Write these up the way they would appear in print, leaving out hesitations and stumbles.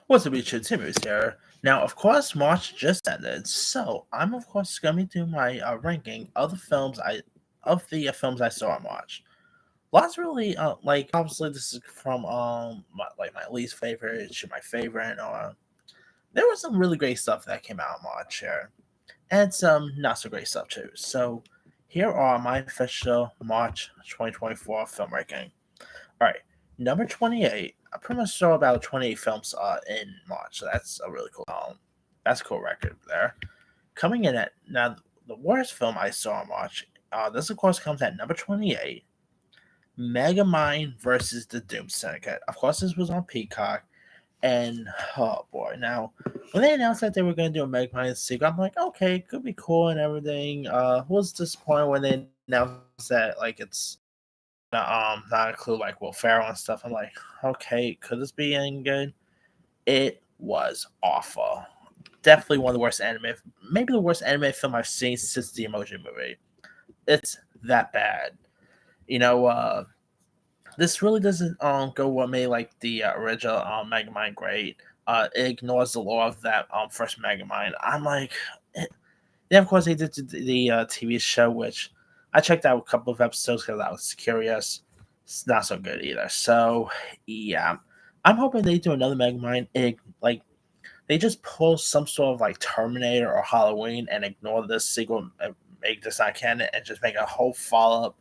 What's up, YouTube? Timmy's here. Now, of course, March just ended, so I'm of course gonna be doing my ranking of the films I saw in March. Lots really like obviously this is from my least favorite to my favorite. There was some really great stuff that came out in March here, and some not so great stuff too. So here are my official March 2024 film ranking. All right, number 28. I pretty much saw about 28 films in March, so that's a really cool. That's a cool record there. Coming in at now, the worst film I saw in March. This of course comes at number 28. Megamind versus the Doom Syndicate. Of course, this was on Peacock, and oh boy, now when they announced that they were going to do a Megamind sequel, I'm like, okay, could be cool and everything. Was disappointed when they announced that like it's not include like Will Ferrell and stuff. I'm like, okay, could this be any good? It was awful. Definitely one of the worst anime, maybe the worst anime film I've seen since the Emoji Movie. It's that bad. You know, this really doesn't go what made like the original Megamind great. It ignores the lore of that first Megamind. I'm like, yeah, of course they did the TV show, which I checked out a couple of episodes because I was curious. It's not so good either. So yeah, I'm hoping they do another Megamind. Like they just pull some sort of like Terminator or Halloween and ignore this sequel, and make this not canon, and just make a whole follow up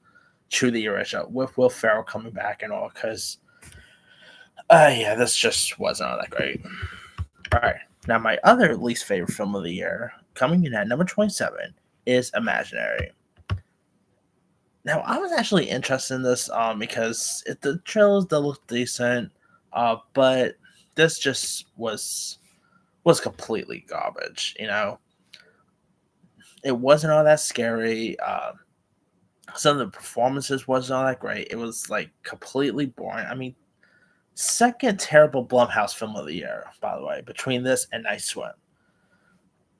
to the original with Will Ferrell coming back and all. Because yeah, this just wasn't all that great. All right, now my other least favorite film of the year, coming in at number 27, is Imaginary. Now I was actually interested in this the trailers did look decent, but this just was completely garbage. It wasn't all that scary. Some of the performances wasn't all that great. It was like completely boring. I mean, second terrible Blumhouse film of the year, by the way, between this and Night Swim.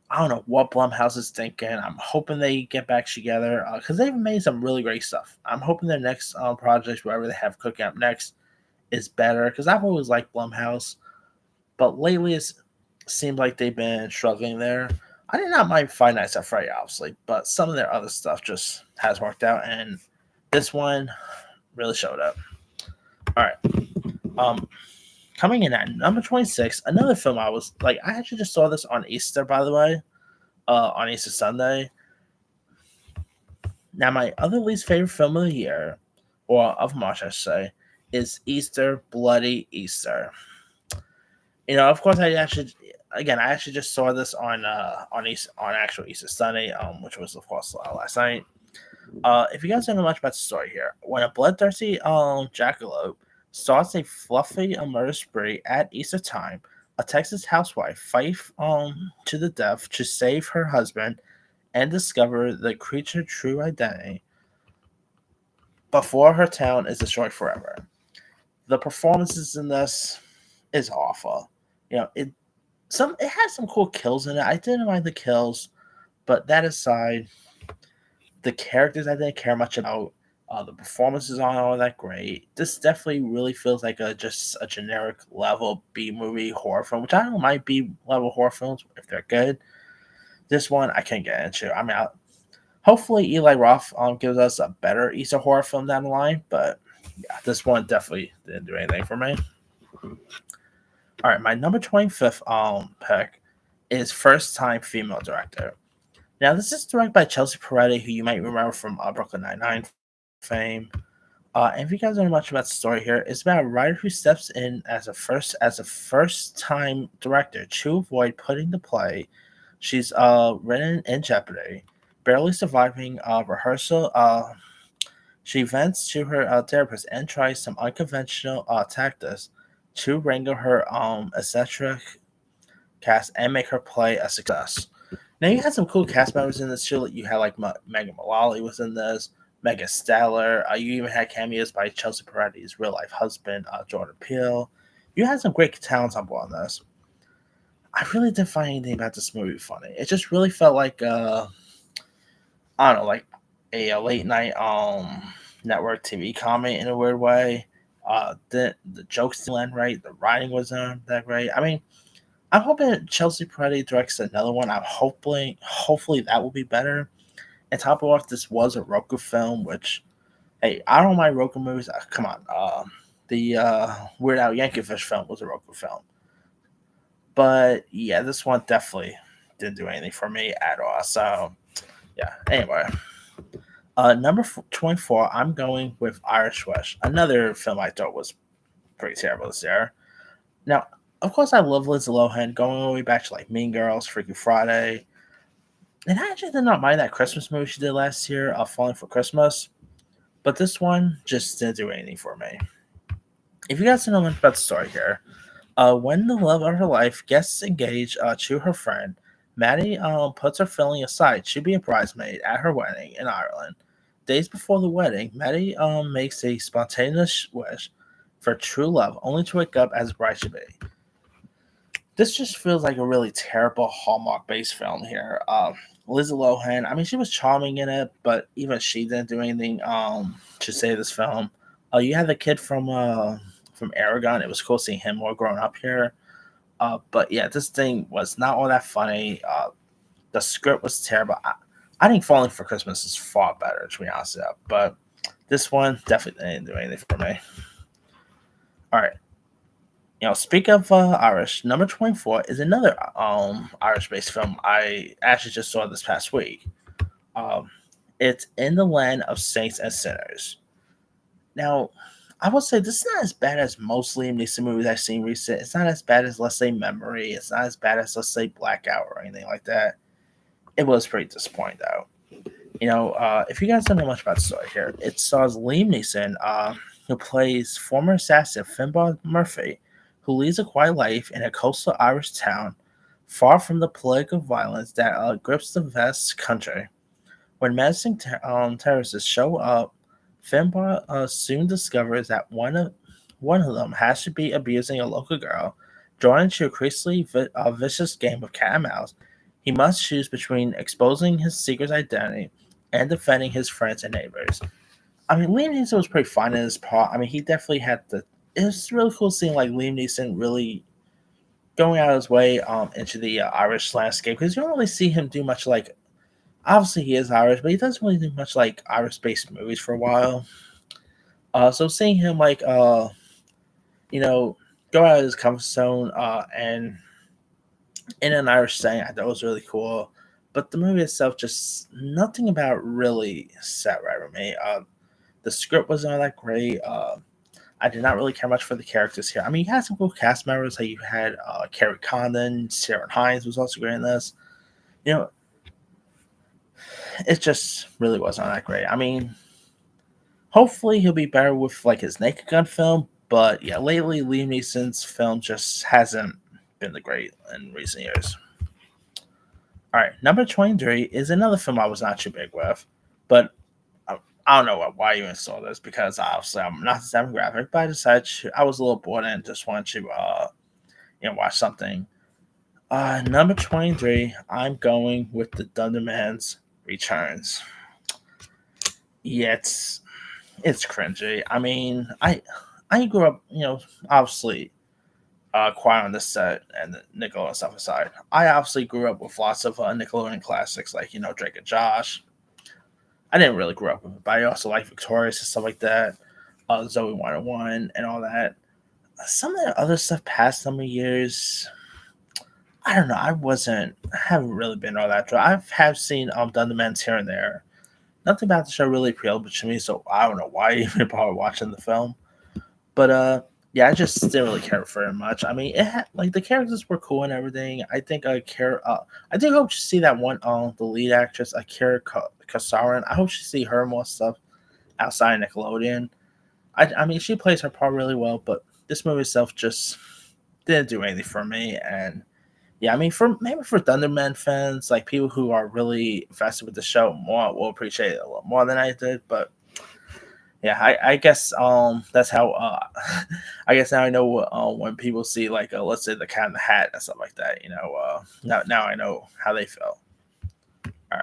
I don't know what Blumhouse is thinking. I'm hoping they get back together because they've made some really great stuff. I'm hoping their next project, wherever they have cooking up next, is better because I've always liked Blumhouse, but lately it seems like they've been struggling there. I did not mind Five Nights at Freddy, obviously, but some of their other stuff just has worked out, and this one really showed up. All right, um, coming in at number 26, another film I was like, I actually just saw this on Easter, by the way, on Easter Sunday. Now, my other least favorite film of the year, or of March, I should say, is Easter Bloody Easter. Of course, I actually just saw this on actual Easter Sunday, which was of course last night. If you guys don't know much about the story here, when a bloodthirsty jackalope starts a fluffy murder spree at Easter time, a Texas housewife fights to the death to save her husband and discover the creature's true identity before her town is destroyed forever. The performances in this is awful. It has some cool kills in it. I didn't mind the kills, but that aside, the characters I didn't care much about. The performances aren't all that great. This definitely really feels like just a generic level B movie horror film, which I don't mind B level horror films if they're good. This one I can't get into. I mean, hopefully Eli Roth gives us a better Easter horror film down the line, but yeah, this one definitely didn't do anything for me. All right, my number 25th pick is first time female director. Now, this is directed by Chelsea Peretti, who you might remember from Brooklyn Nine-Nine fame. And if you guys don't know much about the story here, it's about a writer who steps in as a first time director to avoid putting the play she's written in jeopardy. Barely surviving rehearsal, she vents to her therapist and tries some unconventional tactics to wrangle her eccentric cast and make her play a success. Now you had some cool cast members in this too. You had like Megan Mullally was in this, Megan Stellar. You even had cameos by Chelsea Peretti's real life husband, Jordan Peele. You had some great talents on board on this. I really didn't find anything about this movie funny. It just really felt like I don't know, like a late night network TV comedy in a weird way. The jokes didn't land right. The writing wasn't that great. I mean, I'm hoping Chelsea Peretti directs another one. Hopefully that will be better. And top it off, this was a Roku film, which hey, I don't mind Roku movies. Come on, the Weird Al Yankovic film was a Roku film, but yeah, this one definitely didn't do anything for me at all. So yeah. Anyway, number 24, I'm going with Irish Wish, another film I thought was pretty terrible this year. Now, of course, I love Lindsay Lohan, going all the way back to like Mean Girls, Freaky Friday, and I actually did not mind that Christmas movie she did last year, Falling for Christmas. But this one just didn't do anything for me. If you guys don't know much about the story here, when the love of her life gets engaged to her friend, Maddie puts her feeling aside to be a bridesmaid at her wedding in Ireland. Days before the wedding, Maddie makes a spontaneous wish for true love, only to wake up as a bride to be. This just feels like a really terrible Hallmark based film here. Lizzie Lohan, I mean, she was charming in it, but even she didn't do anything to save this film. You had the kid from Aragon. It was cool seeing him more grown up here. But yeah, this thing was not all that funny. The script was terrible. I think Falling for Christmas is far better, to be honest. Yeah, but this one definitely didn't do anything for me. All right. Speak of Irish, number 24 is another Irish-based film I actually just saw this past week. Um, it's In the Land of Saints and Sinners. Now, I will say this is not as bad as most Liam Neeson movies I've seen recent. It's not as bad as, let's say, Memory. It's not as bad as, let's say, Blackout or anything like that. It was pretty disappointing, though. If you guys don't know much about the story here, it stars Liam Neeson, who plays former assassin Finbar Murphy, who leads a quiet life in a coastal Irish town, far from the political violence that grips the vast country. When menacing terrorists show up, Finbar soon discovers that one of them has to be abusing a local girl. Drawn into a increasingly vicious game of cat and mouse, he must choose between exposing his secret identity and defending his friends and neighbors. I mean, Liam Neeson was pretty fine in his part. I mean, he definitely had the. It was really cool seeing like Liam Neeson really going out of his way into the Irish landscape because you don't really see him do much like. Obviously, he is Irish, but he doesn't really do much like Irish-based movies for a while. So seeing him like you know go out of his comfort zone and in an Irish setting, I thought was really cool. But the movie itself, just nothing about it really sat right with me. The script wasn't all that great. I did not really care much for the characters here. I mean, you had some cool cast members. Like you had Carrie Condon, Sarah Hines was also great in this. You know, it just really wasn't that great. I mean, hopefully he'll be better with like his Naked Gun film. But yeah, lately Liam Neeson's film just hasn't been the great in recent years. All right, number 23 is another film I was not too big with, but I don't know why you install this because obviously I'm not the demographic, but I decided I was a little bored and just wanted to watch something. Number 23, I'm going with the Thundermans Returns. Yeah, it's cringy. I mean, I grew up, obviously quiet on this set and the Nickelodeon stuff aside. I obviously grew up with lots of Nickelodeon classics like Drake and Josh. I didn't really grow up with it, but I also like Victorious and stuff like that. Zoe 101 and all that. Some of the other stuff past some years, I don't know. I haven't really been all that. I have seen Thundermans here and there. Nothing about the show really appealed to me, so I don't know why I even bother watching the film. But yeah, I just didn't really care for it much. I mean, it had, like the characters were cool and everything. I think I think I hope to see that one the lead actress Akira Kasaran. I hope to see her more stuff outside of Nickelodeon. I mean, she plays her part really well, but this movie itself just didn't do anything for me. And yeah, I mean, for maybe for Thunderman fans, like people who are really invested with the show more will appreciate it a lot more than I did. But yeah, I guess that's how I guess now I know when people see like let's say the Cat in the Hat and stuff like that. Now I know how they feel. All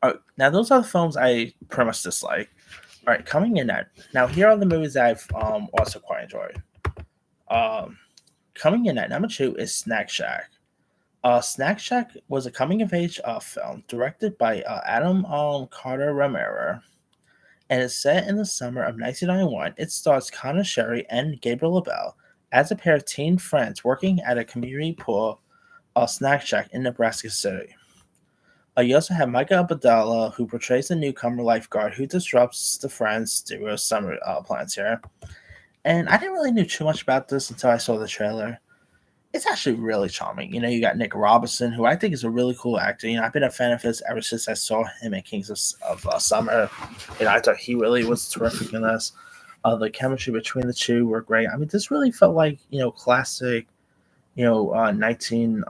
right. Now those are the films I pretty much dislike. All right, coming in at now, here are the movies that I've also quite enjoyed. Um, Coming in at number two is Snack Shack. Snack Shack was a coming of age film directed by Adam Carter Romero, and is set in the summer of 1991. It stars Connor Sherry and Gabriel LaBelle as a pair of teen friends working at a community pool snack shack in Nebraska City. You also have Micah Abdallah, who portrays a newcomer lifeguard who disrupts the friends' duo summer plans here. And I didn't really know too much about this until I saw the trailer. It's actually really charming. You got Nick Robinson, who I think is a really cool actor. I've been a fan of his ever since I saw him in Kings of Summer. I thought he really was terrific in this. The chemistry between the two were great. I mean, this really felt like classic, 19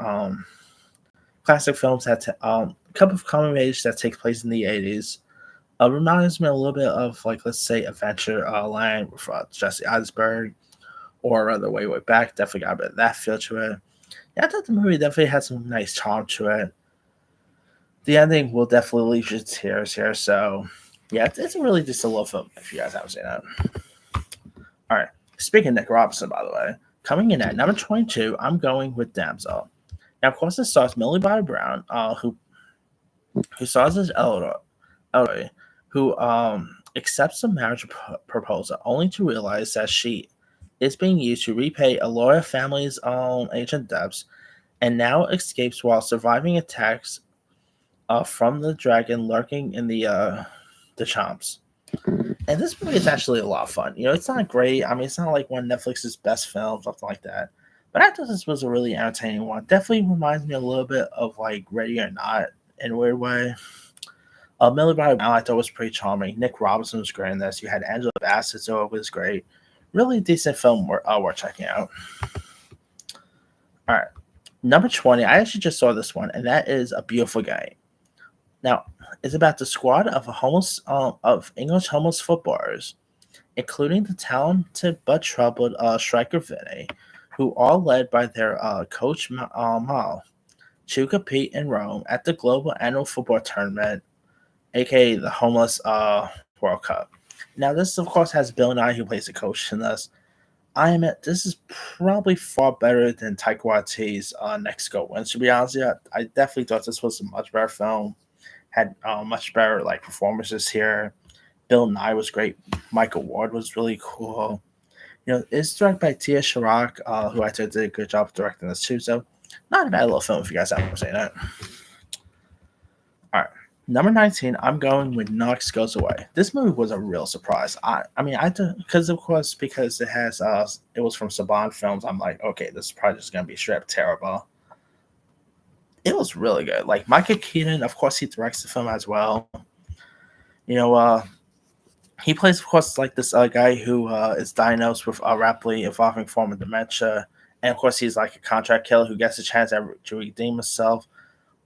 classic films that a couple of coming of age that takes place in the 80s. Reminds me a little bit of, like, let's say Adventure Land with Jesse Eisenberg, or Way Back. Definitely got a bit of that feel to it. Yeah, I thought the movie definitely had some nice charm to it. The ending will definitely leave you to tears here. So, yeah, it's a really just a little film if you guys haven't seen it. All right. Speaking of Nick Robinson, by the way, coming in at number 22, I'm going with Damsel. Now, of course, this stars Millie Bobby Brown, who stars as Elroy, who accepts a marriage proposal only to realize that she is being used to repay a lawyer family's ancient debts, and now escapes while surviving attacks from the dragon lurking in the chomps. And this movie is actually a lot of fun. It's not great. I mean, it's not like one of Netflix's best films, something like that. But I thought this was a really entertaining one. Definitely reminds me a little bit of like Ready or Not in a weird way. Millie Bobby Brown I thought was pretty charming. Nick Robinson was great in this. You had Angela Bassett, so it was great. Really decent film worth checking out. All right. Number 20, I actually just saw this one, and that is A Beautiful Game. Now, it's about the squad of of English homeless footballers, including the talented but troubled striker Vinny, who are led by their coach Mal, to compete in Rome at the global annual football tournament, aka the Homeless World Cup. Now, this of course has Bill Nye, who plays the coach in this. This is probably far better than Taika Waititi's Next Go Wins. To be honest, yeah, I definitely thought this was a much better film. Had much better like performances here. Bill Nye was great. Michael Ward was really cool. It's directed by Tia Chirac, who I thought did a good job directing this too. So, not a bad little film if you guys haven't seen it. All right. Number 19, I'm going with Knox Goes Away. This movie was a real surprise. Because it was from Saban Films. I'm like, okay, this is probably just gonna be straight up terrible. It was really good. Like Michael Keaton, of course, he directs the film as well. You know, he plays, of course, like this guy who is diagnosed with a rapidly evolving form of dementia, and of course, he's like a contract killer who gets a chance to redeem himself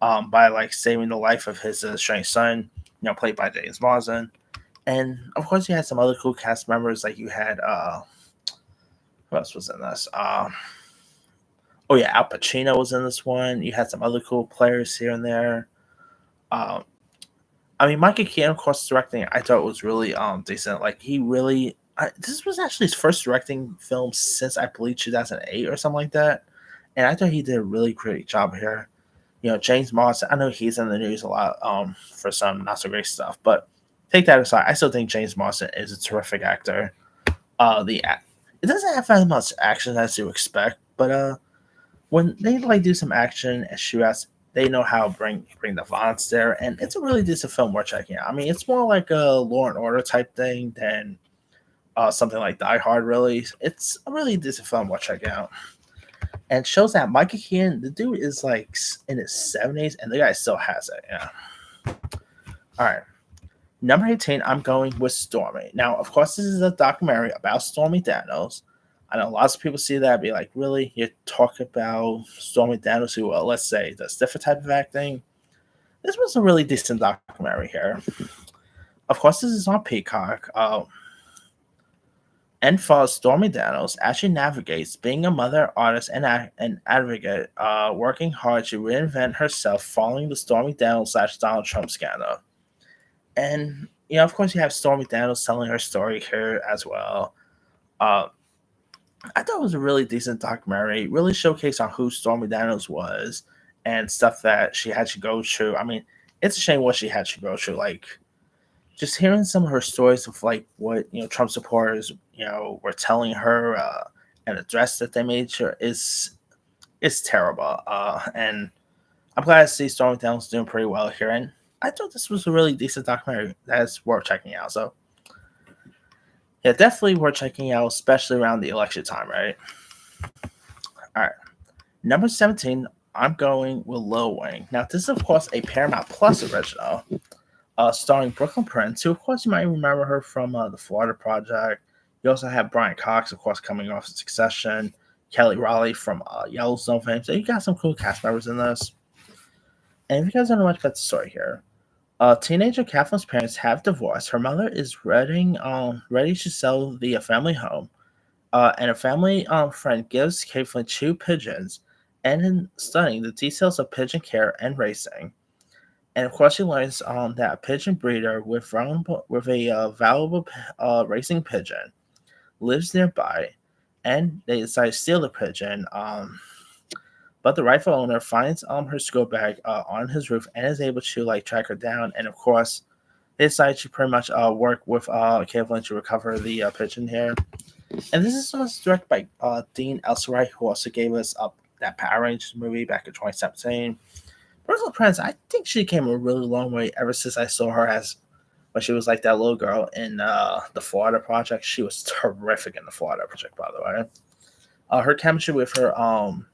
by like saving the life of his estranged son, played by James Marsden. And of course, you had some other cool cast members, like you had who else was in this? Oh yeah, Al Pacino was in this one. You had some other cool players here and there. Um, I mean, Michael Keaton, of course, directing. I thought was really decent. Like he really, this was actually his first directing film since I believe 2008 or something like that. And I thought he did a really great job here. James Marsden, I know he's in the news a lot for some not so great stuff, but take that aside, I still think James Marsden is a terrific actor. It doesn't have as much action as you expect, but when they like do some action and shootouts, they know how to bring the violence there, and it's a really decent film worth checking out. I mean, it's more like a Law and Order type thing than something like Die Hard. Really, it's a really decent film worth checking out, and shows that Michael Keaton, the dude, is like in his 70s, and the guy still has it. Yeah. All right. Number 18, I'm going with Stormy. Now, of course, this is a documentary about Stormy Daniels. I know lots of people see that and be like, really? You talk about Stormy Daniels, who, let's say, does different type of acting? This was a really decent documentary here. Of course, this is on Peacock. And follows Stormy Daniels as she navigates being a mother, artist, and an advocate, working hard to reinvent herself following the Stormy Daniels / Donald Trump scandal. And of course, you have Stormy Daniels telling her story here as well. Uh, I thought it was a really decent documentary. Really showcased on who Stormy Daniels was and stuff that she had to go through. I mean, it's a shame what she had to go through. Like just hearing some of her stories of like what Trump supporters were telling her and the dress that they made sure is terrible. And I'm glad to see Stormy Daniels doing pretty well here. And I thought this was a really decent documentary that's worth checking out. So yeah, definitely worth checking out, especially around the election time, right? All right. Number 17, I'm going with Lil Wayne. Now, this is, of course, a Paramount Plus original, starring Brooklyn Prince, who, of course, you might remember her from the Florida Project. You also have Brian Cox, of course, coming off Succession, Kelly Raleigh from Yellowstone fame. So you got some cool cast members in this. And if you guys don't know much about the story here, teenager Kathleen's parents have divorced. Her mother is ready to sell the family home. And a family friend gives Caitlin two pigeons, and in studying the details of pigeon care and racing. And of course, she learns that a pigeon breeder with a valuable racing pigeon lives nearby, and they decide to steal the pigeon. But the rightful owner finds her school bag on his roof and is able to like track her down. And of course, they decide to pretty much work with Caitlin to recover the pigeon here. And this was directed by Dean Elsewright, who also gave us that Power Rangers movie back in 2017. Brooklyn Prince, I think she came a really long way ever since I saw her as when she was like that little girl in the Florida Project. She was terrific in the Florida Project, by the way. Her chemistry with Brian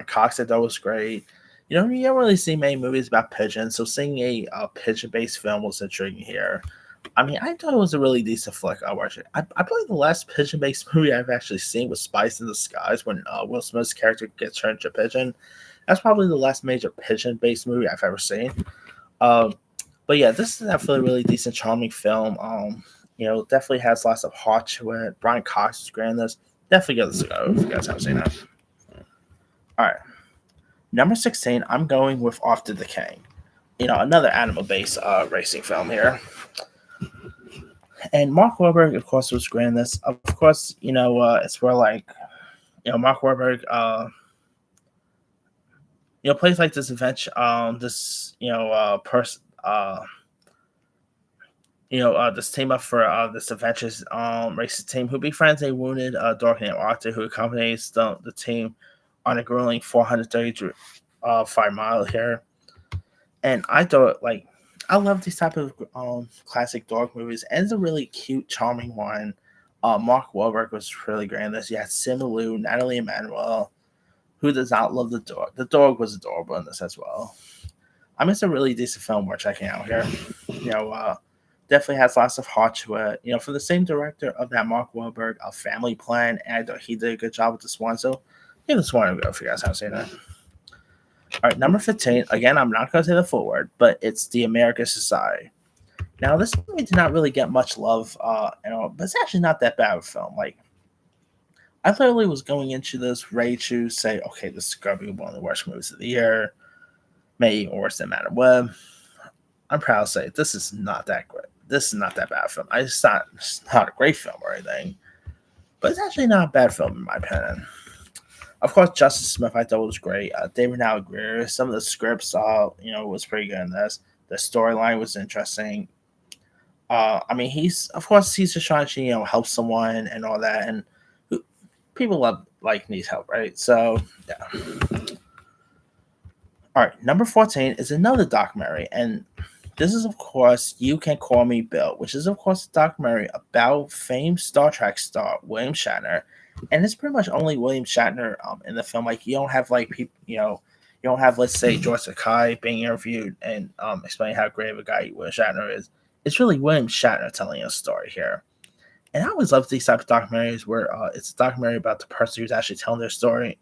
Cox, I thought was great. You don't really see many movies about pigeons, so seeing a pigeon-based film was intriguing here. I mean, I thought it was a really decent flick. I watched it. I believe the last pigeon-based movie I've actually seen was Spice in Disguise, when Will Smith's character gets turned into a pigeon. That's probably the last major pigeon-based movie I've ever seen. Um, but yeah, this is definitely a really decent, charming film. Definitely has lots of heart to it. Brian Cox is great in this. Definitely give this a go if you guys haven't seen it. All right, number 16. I'm going with Off to the King. Another animal-based racing film here. And Mark Wahlberg, of course, was great in this. Of course, it's where like, Mark Wahlberg, plays like this adventure, this, person, this team up for this adventures racing team who befriends a wounded dog named Arthur, who accompanies the team on a grueling 435 mile here. And I thought like I love these type of classic dog movies, and it's a really cute, charming one. Mark Wahlberg was really great in this. You had Simu Liu, Natalie Emmanuel. Who does not love the dog? The dog was adorable in this as well. I mean, it's a really decent film we're checking out here. Definitely has lots of heart to it. For the same director of that Mark Wahlberg, A Family Plan, and I thought he did a good job with this one. So give this one a go if you guys haven't seen it. All right, number 15. Again, I'm not going to say the full word, but it's The American Society. Now, this movie did not really get much love, but it's actually not that bad of a film. Like, I literally was going into this ready to say, okay, this is going to be one of the worst movies of the year, maybe even worse than Man of Web. I'm proud to say this is not that great. This is not that bad a film. It's not a great film or anything, but it's actually not a bad film in my opinion. Of course, Justice Smith I thought was great. David Now Greer, some of the scripts, was pretty good in this. The storyline was interesting. I mean, he's just trying to help someone and all that, and people need help, right? So yeah. All right, number 14 is another documentary, and this is of course You Can Call Me Bill, which is of course a documentary about famed Star Trek star William Shatner, and it's pretty much only William Shatner in the film. Like you don't have like people, you don't have let's say George Takei being interviewed and explaining how great of a guy William Shatner is. It's really William Shatner telling a story here. And I always love these type of documentaries where it's a documentary about the person who's actually telling their story.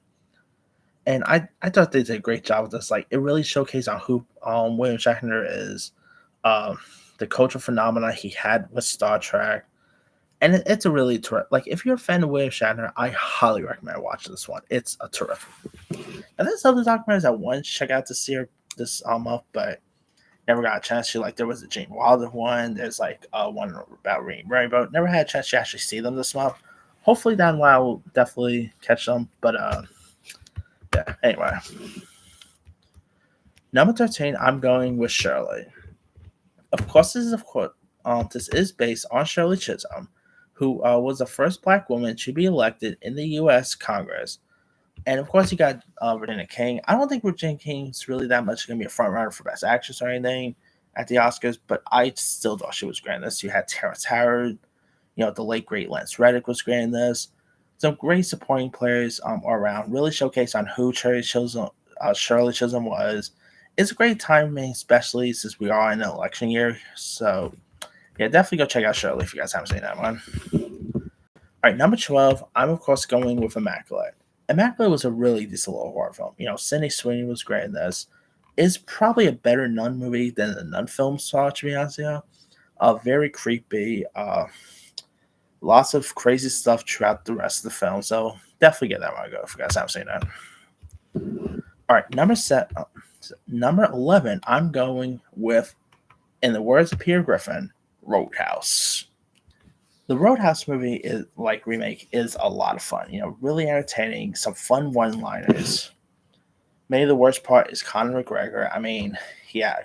And I thought they did a great job with this. Like it really showcased on who William Shatner is, um, the cultural phenomena he had with Star Trek, and it's a really like if you're a fan of William Shatner, I highly recommend watching this one. It's a terrific. And there's other documentaries I want to check out this year, this month, but Never got a chance to, like, there was a Gene Wilder one. There's like one about Reading Rainbow. Never had a chance to actually see them this month. Hopefully down the line I will definitely catch them. But yeah. Anyway, number 13, I'm going with Shirley. This is based on Shirley Chisholm, who was the first Black woman to be elected in the U.S. Congress. And of course, you got Regina King. I don't think Regina King's really that much going to be a front runner for Best Actress or anything at the Oscars, but I still thought she was great in this. You had Terrence Howard, the late great Lance Reddick was great in this. Some great supporting players around, really showcase on who Shirley Chisholm was. It's a great timing, especially since we are in an election year. So, yeah, definitely go check out Shirley if you guys haven't seen that one. All right, number 12, I'm of course going with Immaculate. Immaculate was a really decent little horror film. Sydney Sweeney was great in this. It's probably a better Nun movie than the Nun film saw, to be honest with you. Very creepy. Lots of crazy stuff throughout the rest of the film. So definitely get that one to go if you guys haven't seen that. All right, number 11, I'm going with, in the words of Peter Griffin, Roadhouse. The Roadhouse movie remake is a lot of fun. Really entertaining, some fun one-liners. Maybe the worst part is Conor McGregor. I mean, yeah.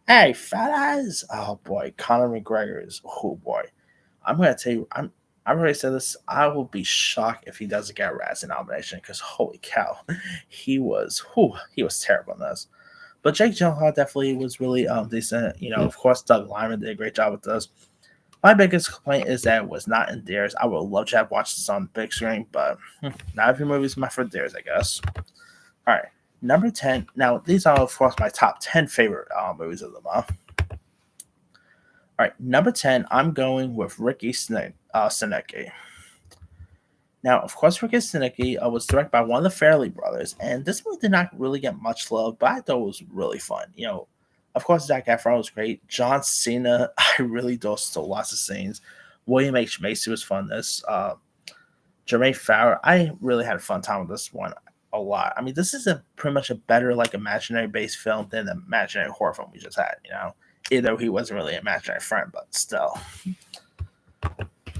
Hey, fellas! Oh boy, Conor McGregor is, oh boy. I'm gonna tell you, I've already said this. I will be shocked if he doesn't get a Razzie nomination because holy cow, he was terrible in this. But Jake Gyllenhaal definitely was really decent. Of course, Doug Liman did a great job with this. My biggest complaint is that it was not in theaters. I would love to have watched this on the big screen, but not every movie's my for theaters, I guess. All right, number 10. Now, these are, of course, my top 10 favorite movies of the month. All right, number 10, I'm going with Ricky Stanicky. Now, of course, Ricky Stanicky was directed by one of the Farrelly brothers, and this movie did not really get much love, but I thought it was really fun. Of course, Zac Efron was great. John Cena, I really stole lots of scenes. William H. Macy was fun. Jermaine Fowler, I really had a fun time with this one a lot. I mean, this is pretty much a better imaginary-based film than the imaginary horror film we just had, Even though he wasn't really an imaginary friend, but still.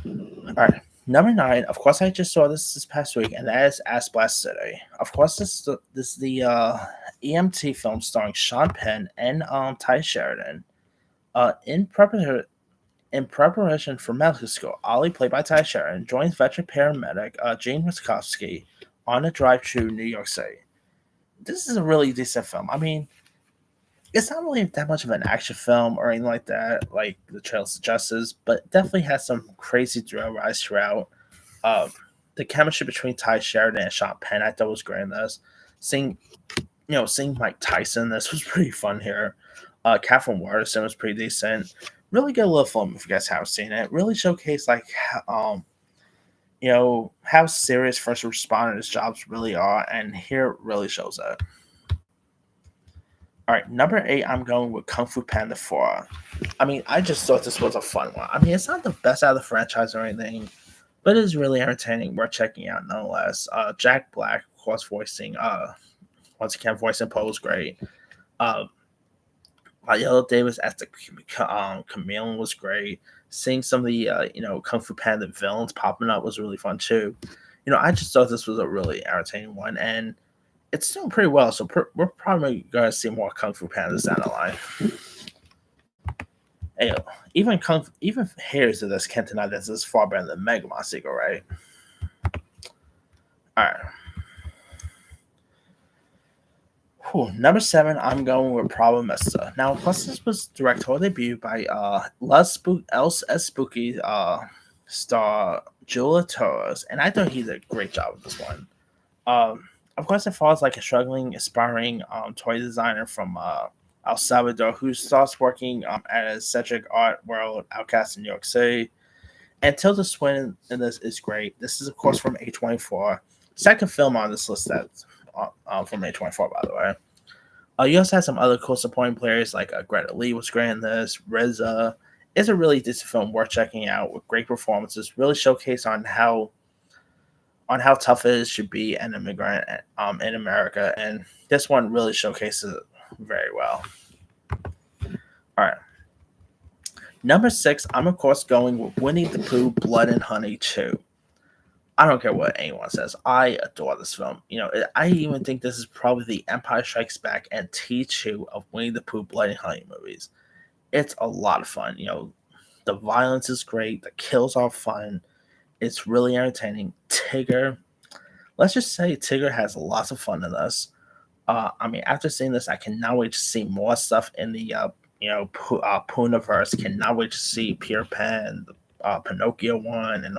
All right. Number 9, of course, I just saw this past week, and that is Ass Blast City. Of course, this is the EMT film starring Sean Penn and Ty Sheridan. In preparation for medical school, Ollie, played by Ty Sheridan, joins veteran paramedic Gene Witkowski on a drive to New York City. This is a really decent film. I mean, it's not really that much of an action film or anything like that, like the trailer suggests, but definitely has some crazy thrill rides throughout. The chemistry between Ty Sheridan and Sean Penn, I thought was great in this. Seeing Mike Tyson, this was pretty fun here. Catherine Waterston was pretty decent. Really good little film if you guys haven't seen it. Really showcase how serious first responders jobs really are, and here it really shows that. All right, number 8, I'm going with Kung Fu Panda 4. I mean, I just thought this was a fun one. I mean, it's not the best out of the franchise or anything, but it is really entertaining. Worth checking out nonetheless. Jack Black, of course, voicing Po was great. Viola Davis as the chameleon was great. Seeing some of the Kung Fu Panda villains popping up was really fun too. I just thought this was a really entertaining one, and it's doing pretty well. So we're probably going to see more Kung Fu Pandas down the line. Hey, even haters of this can't deny this is far better than Megamon sequel, right? All right. Number 7, I'm going with Problemista. Now, plus this was directorial debut by Els Spooky star Julia Torres, and I thought he did a great job with this one. Of course, it follows a struggling, aspiring toy designer from El Salvador who starts working at a eccentric art world outcast in New York City. And Tilda Swinton in this is great. This is, of course, from A24. Second film on this list that's from A24, by the way. You also have some other cool supporting players like Greta Lee was great in this. RZA. It's a really decent film worth checking out with great performances. Really showcase on how tough it is to be an immigrant in America, and this one really showcases it very well. All right. Number six, I'm of course going with Winnie the Pooh, Blood and Honey 2. I don't care what anyone says. I adore this film. I even think this is probably the Empire Strikes Back and T2 of Winnie the Pooh, Blood and Honey movies. It's a lot of fun. The violence is great. The kills are fun. It's really entertaining. Tigger, let's just say Tigger has lots of fun in this. After seeing this, I cannot wait to see more stuff in the Poohniverse. Cannot wait to see Peter Pan, Pinocchio one, and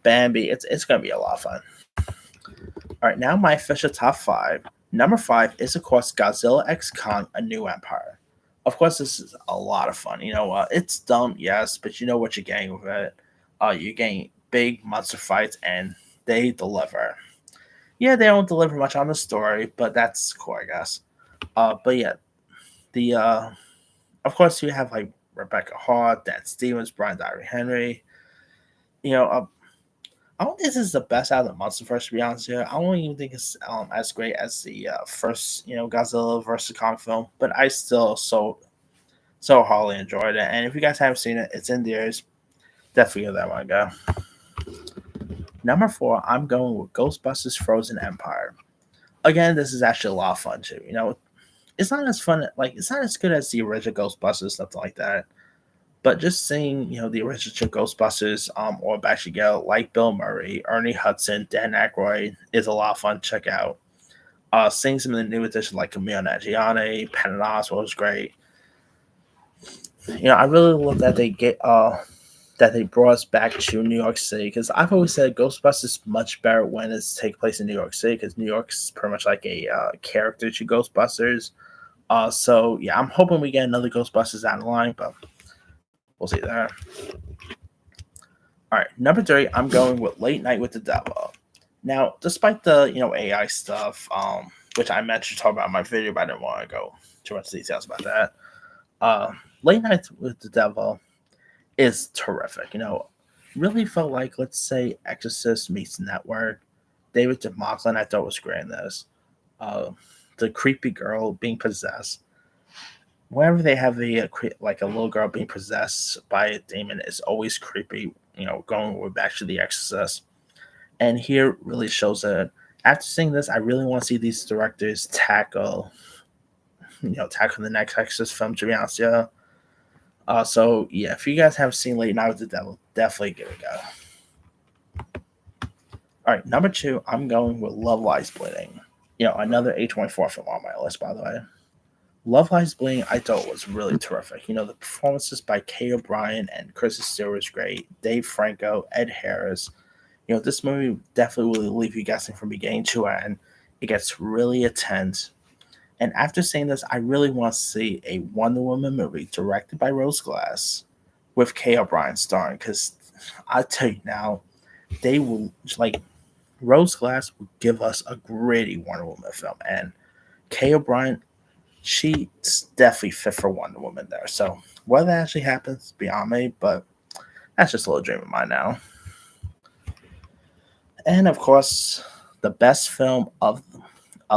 Bambi. It's gonna be a lot of fun. All right, now my official top five. Number five is of course Godzilla X Kong: A New Empire. Of course, this is a lot of fun. It's dumb, yes, but you know what you're getting with it. You're getting big monster fights, and they deliver. Yeah, they don't deliver much on the story, but that's cool, I guess. But yeah, the of course you have like Rebecca Hall, Dan Stevens, Brian Tyree Henry. You know, I don't think this is the best out of the MonsterVerse, to be honest here. I don't even think it's as great as the first Godzilla versus Kong film, but I still so highly enjoyed it. And if you guys haven't seen it, it's in theaters. Definitely give that one a go. Number four, I'm going with Ghostbusters Frozen Empire. Again, this is actually a lot of fun too. It's not as fun, like it's not as good as the original Ghostbusters, something like that. But just seeing, the original Ghostbusters, or back together, like Bill Murray, Ernie Hudson, Dan Aykroyd, is a lot of fun to check out. Seeing some of the new additions like Camille Nanjiani, Patton Oswalt was great. I really love that they brought us back to New York City, because I've always said Ghostbusters is much better when it's take place in New York City, because New York's pretty much like a character to Ghostbusters. So yeah, I'm hoping we get another Ghostbusters down the line, but we'll see there. All right, number three, I'm going with Late Night with the Devil. Now, despite the AI stuff, which I meant to talk about in my video, but I didn't want to go too much details about that. Late Night with the Devil is terrific. Really felt like, let's say, Exorcist meets Network. David DeMaclin, I thought, was great in this. The creepy girl being possessed. Whenever they have like a little girl being possessed by a demon, is always creepy. Going back to The Exorcist, and here really shows that. After seeing this, I really want to see these directors tackle the next Exorcist film. To be honest, yeah. So yeah, if you guys haven't seen Late Night with the Devil, definitely give it a go. All right, number two, I'm going with Love Lies Bleeding. Another A24 film on my list, by the way. Love Lies Bleeding, I thought was really terrific. The performances by Kay O'Brien and Kristen Stewart was great. Dave Franco, Ed Harris. This movie definitely will leave you guessing from beginning to end. It gets really intense. And after seeing this, I really want to see a Wonder Woman movie directed by Rose Glass with Kay O'Brien starring. Because I tell you now, they will, like, Rose Glass will give us a gritty Wonder Woman film. And Kay O'Brien, she's definitely fit for Wonder Woman there. So whether that actually happens, beyond me, but that's just a little dream of mine now. And of course, the best film of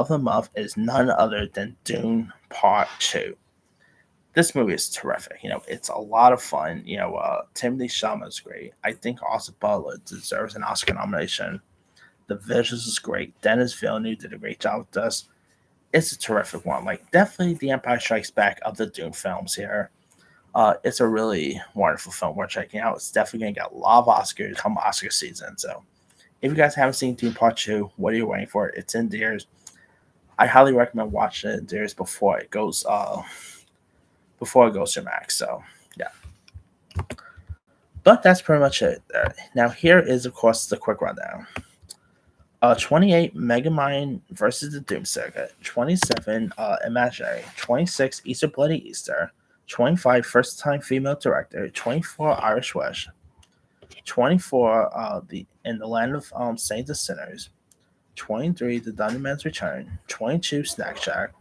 the month is none other than Dune Part 2. This movie is terrific. It's a lot of fun. Timothy Chalamet is great. I think Austin Butler deserves an Oscar nomination. The visuals is great. Denis Villeneuve did a great job with this. It's a terrific one. Like, definitely the Empire Strikes Back of the Dune films here. It's a really wonderful film worth checking out. It's definitely going to get a lot of Oscars come Oscar season. So if you guys haven't seen Dune Part 2, what are you waiting for? It's in theaters. I highly recommend watching it in theaters before it goes to Max. So yeah. But that's pretty much it. Now here is, of course, the quick rundown. 28, Megamind versus the Doom Circuit. 27, Imaginary. 26, Easter Bloody Easter. 25, First Time Female Director. 24, Irish Wish. 24, In the Land of Saints and Sinners. 23, The Thunderman's Return. 22, Snack Shack.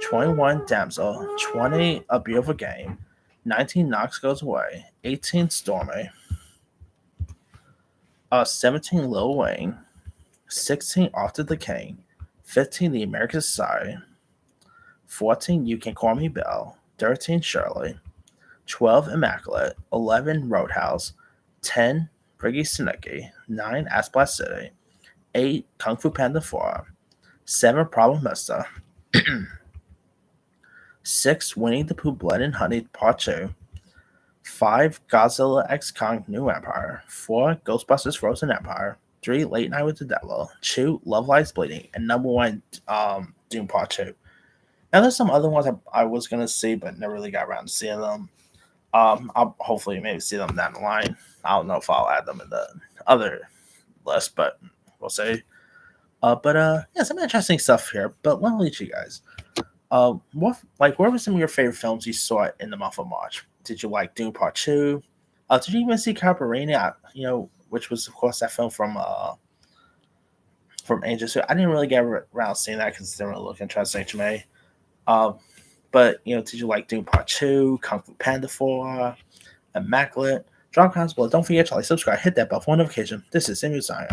21, Damsel. 20, A Beautiful Game. 19, Knox Goes Away. 18, Stormy. 17, Lil Wayne. 16, After the King. 15, The American Society. 14, You Can Call Me Belle. 13 Shirley, 12 Immaculate, 11 Roadhouse, 10 Briggy Snicky, 9 Asplat City, 8 Kung Fu Panda 4, 7 Problem Mister, 6 Winnie the Pooh Blood and Honey Part 2, 5 Godzilla X Kong New Empire, 4 Ghostbusters Frozen Empire, 3 Late Night with the Devil, 2 Love Lies Bleeding, and number 1 Doom Part 2. And there's some other ones I was gonna see, but never really got around to seeing them. I'll hopefully maybe see them down the line. I don't know if I'll add them in the other list, but we'll see. Yeah, some interesting stuff here. But let me lead you guys. What were some of your favorite films you saw in the month of March? Did you like Dune Part 2? Did you even see Caparina? Which was of course that film from Angel. So I didn't really get around seeing that because it didn't really look interesting to me. But did you like Dune Part 2, Kung Fu Panda 4, Immaculate? Drop comments below. Don't forget to like, subscribe, hit that bell for notification. This is Samuel Zion.